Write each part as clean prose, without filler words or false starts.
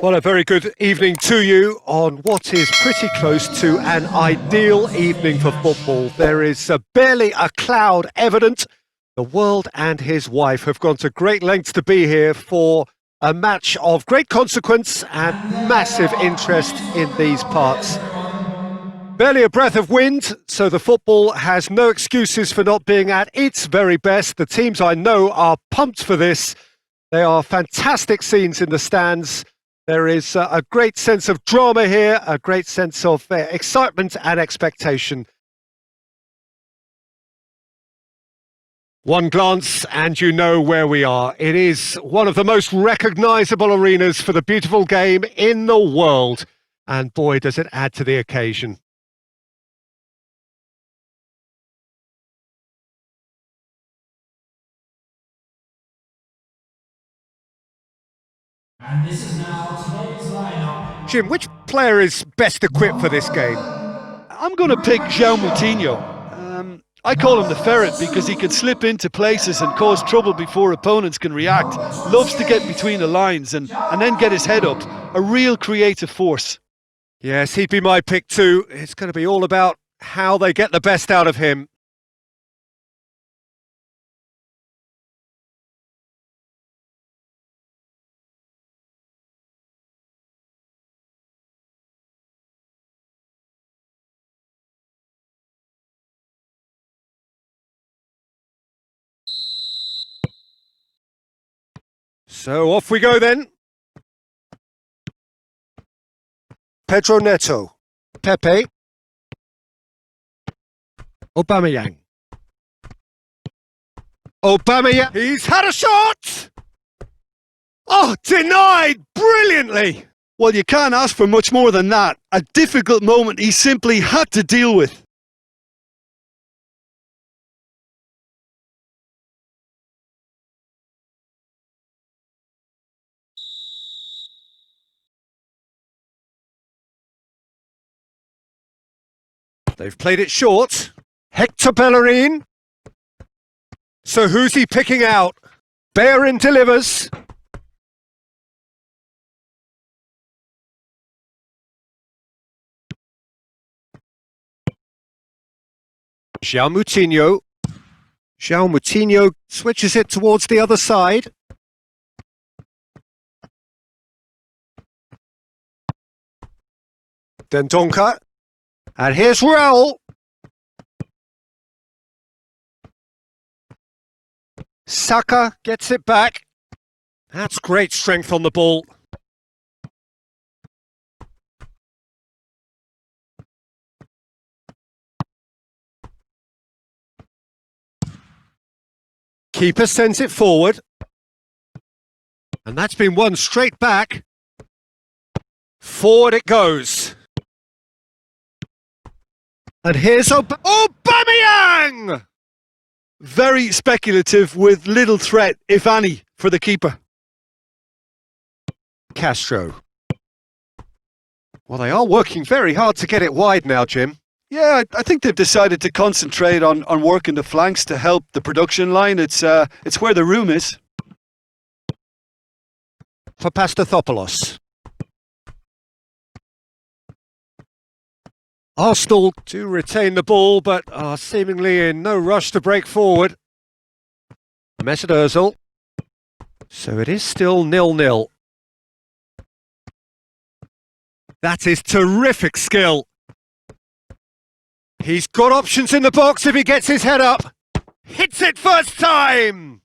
Well, a very good evening to you on what is pretty close to an ideal evening for football. There is barely a cloud evident. The world and his wife have gone to great lengths to be here for a match of great consequence and massive interest in these parts. Barely a breath of wind, so the football has no excuses for not being at its very best. The teams I know are pumped for this. They are fantastic scenes in the stands. There is a great sense of drama here, a great sense of excitement and expectation. One glance and you know where we are. It is one of the most recognisable arenas for the beautiful game in the world. And boy, does it add to the occasion. And this is now today's lineup. Jim, which player is best equipped for this game? I'm going to pick João Moutinho. I call him the ferret because he can slip into places and cause trouble before opponents can react. Loves to get between the lines and then get his head up. A real creative force. Yes, he'd be my pick too. It's going to be all about how they get the best out of him. So off we go then. Pedro Neto, Pepe, Aubameyang. Aubameyang, he's had a shot! Oh, denied brilliantly! Well, you can't ask for much more than that. A difficult moment he simply had to deal with. They've played it short. Hector Bellerin. So who's he picking out? Bellerin delivers. João Moutinho. João Moutinho switches it towards the other side. Dendoncker. And here's Raul. Saka gets it back. That's great strength on the ball. Keeper sends it forward. And that's been won straight back. Forward it goes. And here's Aubameyang! Very speculative with little threat, if any, for the keeper. Castro. Well, they are working very hard to get it wide now, Jim. Yeah, I think they've decided to concentrate on working the flanks to help the production line. It's where the room is. For Pastathopoulos. Arsenal do retain the ball, but are seemingly in no rush to break forward. Mesut Ozil. So it is still 0-0. That is terrific skill. He's got options in the box if he gets his head up. Hits it first time!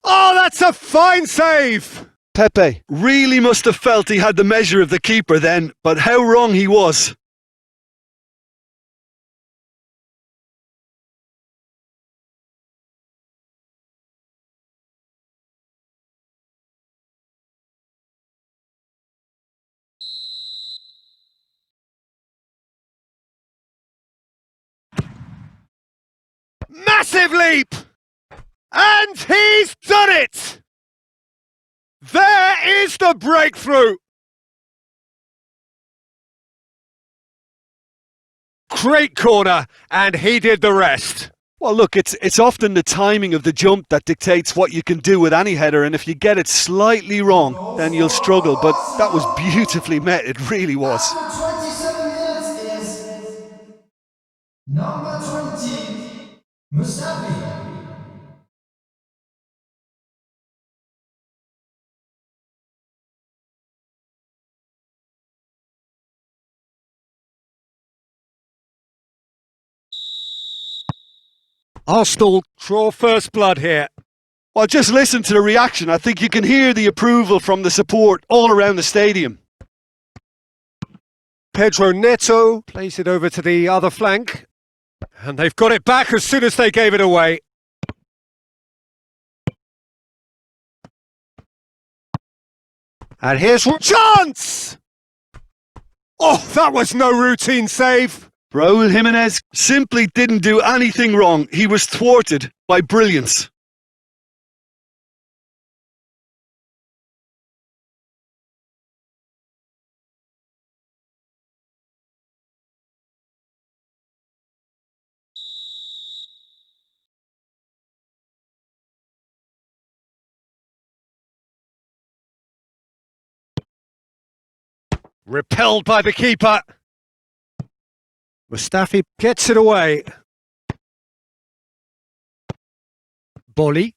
Oh, that's a fine save! Pepe really must have felt he had the measure of the keeper then, but how wrong he was. Massive leap! And he's done it! There is the breakthrough! Great corner, and he did the rest. Well, look, it's often the timing of the jump that dictates what you can do with any header, and if you get it slightly wrong, then you'll struggle. But that was beautifully met, it really was. After 27 minutes is number 20, Mustafi. Arsenal draw first blood here. Well, just listen to the reaction. I think you can hear the approval from the support all around the stadium. Pedro Neto plays it over to the other flank. And they've got it back as soon as they gave it away. And here's one chance! Oh, that was no routine save. Raul Jimenez simply didn't do anything wrong. He was thwarted by brilliance. Repelled by the keeper. Mustafi gets it away. Bolly.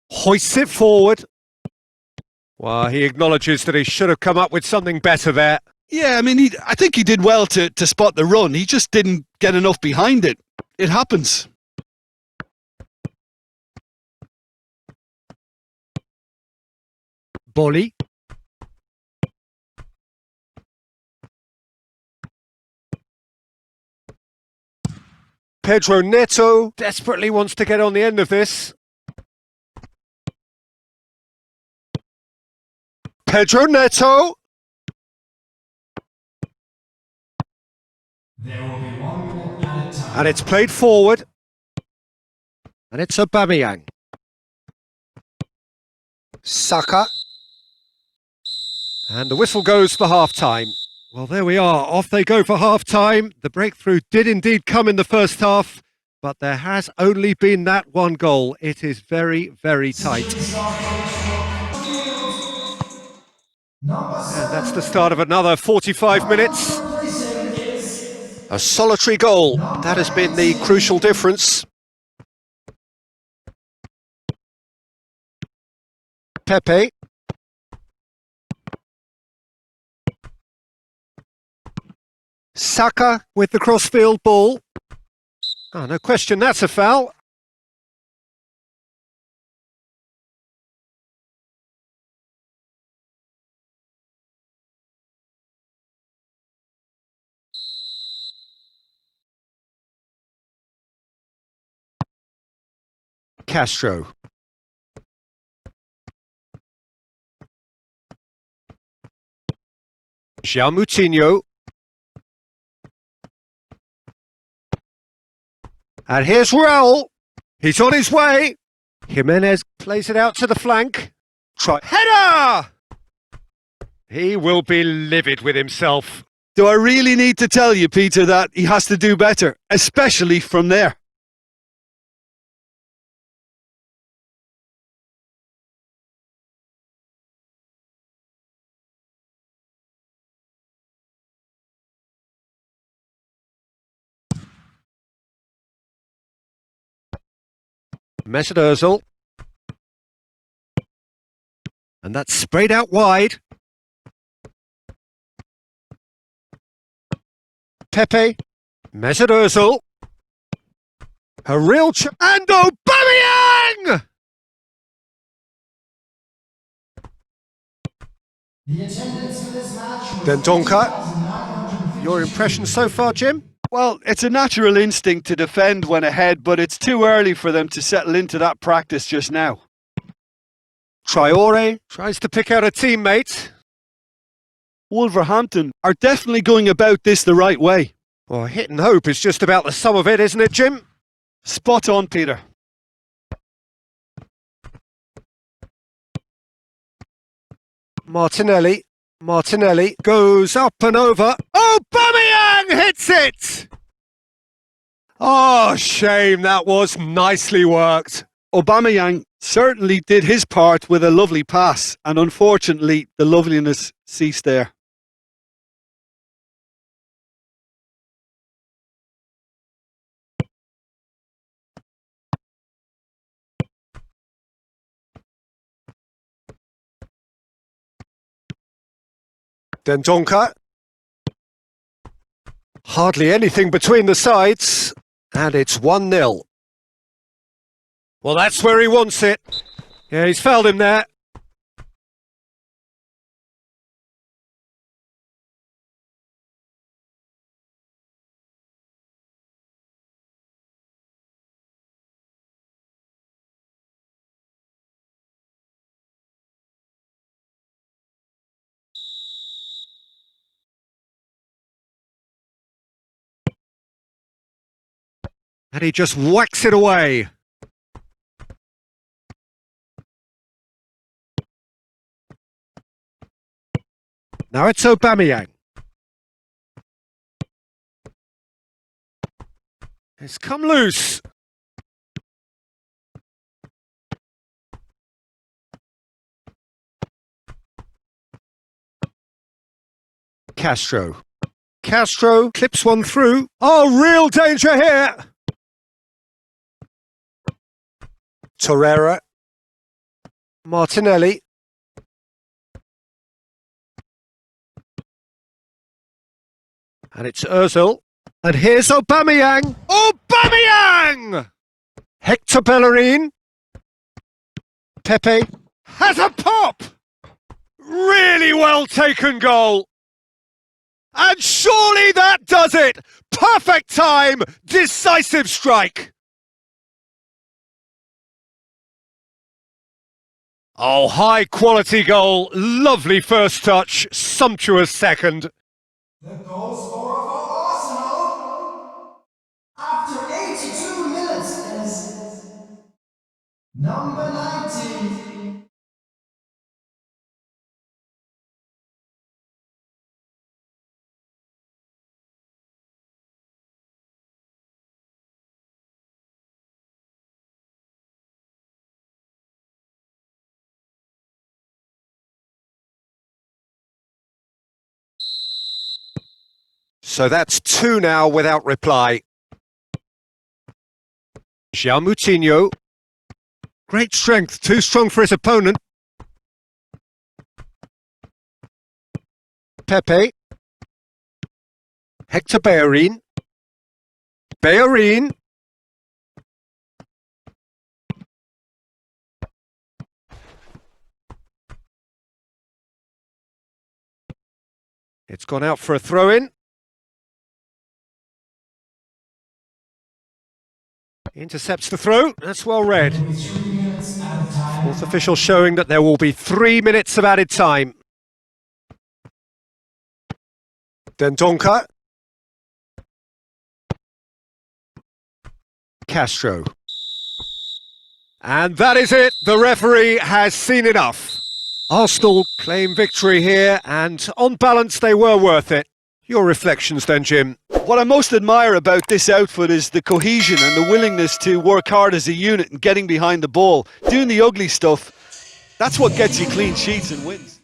Hoists it forward. Well, he acknowledges that he should have come up with something better there. Yeah, I mean, I think he did well to spot the run. He just didn't get enough behind it. It happens. Bolly. Pedro Neto desperately wants to get on the end of this. Pedro Neto. There will be 1 minute at a time. And it's played forward. And it's Aubameyang. Saka. And the whistle goes for half-time. Well, there we are. Off they go for half-time. The breakthrough did indeed come in the first half, but there has only been that one goal. It is very, very tight. And that's the start of another 45 minutes. A solitary goal. That has been the crucial difference. Pepe. Saka with the crossfield ball. Oh, no question, that's a foul. Castro. João Moutinho. And here's Raul. He's on his way. Jimenez plays it out to the flank. Try header! He will be livid with himself. Do I really need to tell you, Peter, that he has to do better, especially from there? Mesut Ozil. And that's sprayed out wide. Pepe. Mesut Ozil. A real and Aubameyang! The attendance for this match was Dendonka. Your impressions so far, Jim? Well, it's a natural instinct to defend when ahead, but it's too early for them to settle into that practice just now. Traore tries to pick out a teammate. Wolverhampton are definitely going about this the right way. Well, hit and hope is just about the sum of it, isn't it, Jim? Spot on, Peter. Martinelli. Martinelli goes up and over. Aubameyang hits it! Oh, shame, that was nicely worked. Aubameyang certainly did his part with a lovely pass, and unfortunately the loveliness ceased there. Dendoncker. Hardly anything between the sides, and it's 1-0. Well, that's where he wants it. Yeah, he's fouled him there. And he just whacks it away. Now it's Aubameyang. It's come loose. Castro. Castro clips one through. Oh, real danger here. Torreira. Martinelli. And it's Ozil. And here's Aubameyang. Aubameyang! Hector Bellerin. Pepe has a pop. Really well taken goal. And surely that does it. Perfect time. Decisive strike. Oh, high quality goal. Lovely first touch. Sumptuous second. The goal scorer for Arsenal after 82 minutes is number 19. So that's 2 now without reply. João Moutinho. Great strength, too strong for his opponent. Pepe. Hector Bellerin. Bellerin. It's gone out for a throw-in. Intercepts the throw. That's well read. Fourth official showing that there will be 3 minutes of added time. Dendoncker. Castro. And that is it. The referee has seen enough. Arsenal claim victory here, and on balance they were worth it. Your reflections then, Jim? What I most admire about this outfit is the cohesion and the willingness to work hard as a unit and getting behind the ball. Doing the ugly stuff, that's what gets you clean sheets and wins.